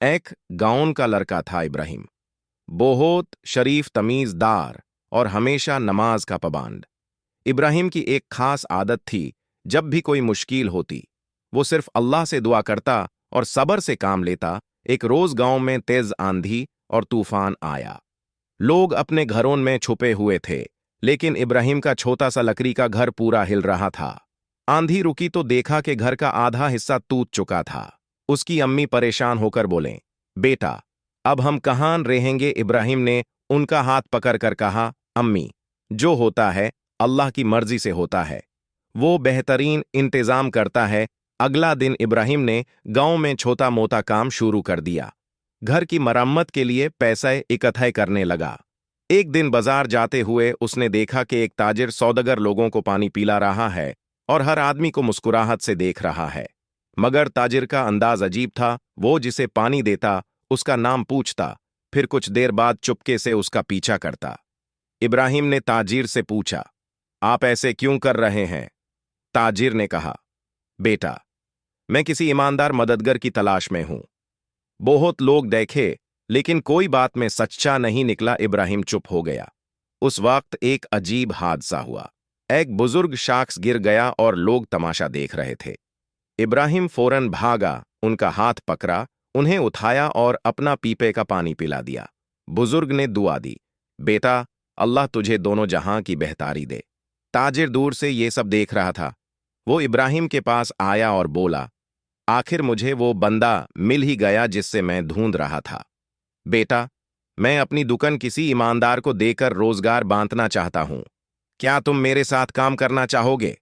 एक गाँव का लड़का था इब्राहिम। बहुत शरीफ तमीज़दार और हमेशा नमाज का पाबंद। इब्राहिम की एक खास आदत थी, जब भी कोई मुश्किल होती वो सिर्फ अल्लाह से दुआ करता और सब्र से काम लेता। एक रोज गांव में तेज आंधी और तूफान आया। लोग अपने घरों में छुपे हुए थे, लेकिन इब्राहिम का छोटा सा लकड़ी का घर पूरा हिल रहा था। आंधी रुकी तो देखा कि घर का आधा हिस्सा टूट चुका था। उसकी अम्मी परेशान होकर बोले, बेटा, अब हम कहाँ रहेंगे? इब्राहिम ने उनका हाथ पकड़कर कहा, अम्मी, जो होता है अल्लाह की मर्जी से होता है, वो बेहतरीन इंतजाम करता है। अगला दिन इब्राहिम ने गांव में छोटा मोटा काम शुरू कर दिया। घर की मरम्मत के लिए पैसे इकट्ठे करने लगा। एक दिन बाजार जाते हुए उसने देखा कि एक ताजिर सौदागर लोगों को पानी पिला रहा है और हर आदमी को मुस्कुराहट से देख रहा है। मगर ताजिर का अंदाज अजीब था। वो जिसे पानी देता उसका नाम पूछता, फिर कुछ देर बाद चुपके से उसका पीछा करता। इब्राहिम ने ताजिर से पूछा, आप ऐसे क्यों कर रहे हैं? ताजिर ने कहा, बेटा, मैं किसी ईमानदार मददगार की तलाश में हूं। बहुत लोग देखे, लेकिन कोई बात में सच्चा नहीं निकला। इब्राहिम चुप हो गया। उस वक्त एक अजीब हादसा हुआ। एक बुजुर्ग शख्स गिर गया और लोग तमाशा देख रहे थे। इब्राहिम फौरन भागा, उनका हाथ पकड़ा, उन्हें उठाया और अपना पीपे का पानी पिला दिया। बुजुर्ग ने दुआ दी, बेटा, अल्लाह तुझे दोनों जहां की बेहतारी दे। ताजिर दूर से ये सब देख रहा था। वो इब्राहिम के पास आया और बोला, आखिर मुझे वो बंदा मिल ही गया जिससे मैं ढूंढ रहा था। बेटा, मैं अपनी दुकान किसी ईमानदार को देकर रोजगार बांटना चाहता हूं। क्या तुम मेरे साथ काम करना चाहोगे?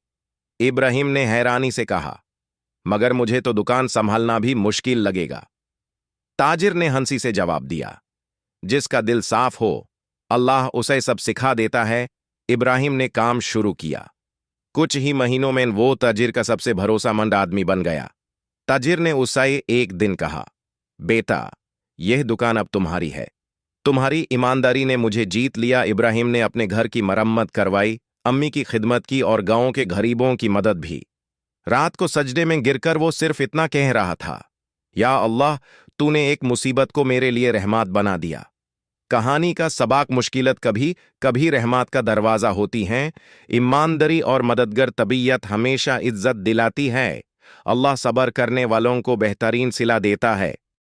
इब्राहिम ने हैरानी से कहा, मगर मुझे तो दुकान संभालना भी मुश्किल लगेगा। ताजिर ने हंसी से जवाब दिया, जिसका दिल साफ हो अल्लाह उसे सब सिखा देता है। इब्राहिम ने काम शुरू किया। कुछ ही महीनों में वो ताजिर का सबसे भरोसामंद आदमी बन गया। ताजिर ने उससे एक दिन कहा, बेटा, यह दुकान अब तुम्हारी है। तुम्हारी ईमानदारी ने मुझे जीत लिया। इब्राहिम ने अपने घर की मरम्मत करवाई, अम्मी की खिदमत की और गांव के गरीबों की मदद भी। रात को सजदे में गिरकर वो सिर्फ इतना कह रहा था, या अल्लाह, तूने एक मुसीबत को मेरे लिए रहमत बना दिया। कहानी का सबक, मुश्किलत कभी कभी रहमत का दरवाजा होती हैं। ईमानदारी और मददगार तबीयत हमेशा इज्जत दिलाती है। अल्लाह सब्र करने वालों को बेहतरीन सिला देता है।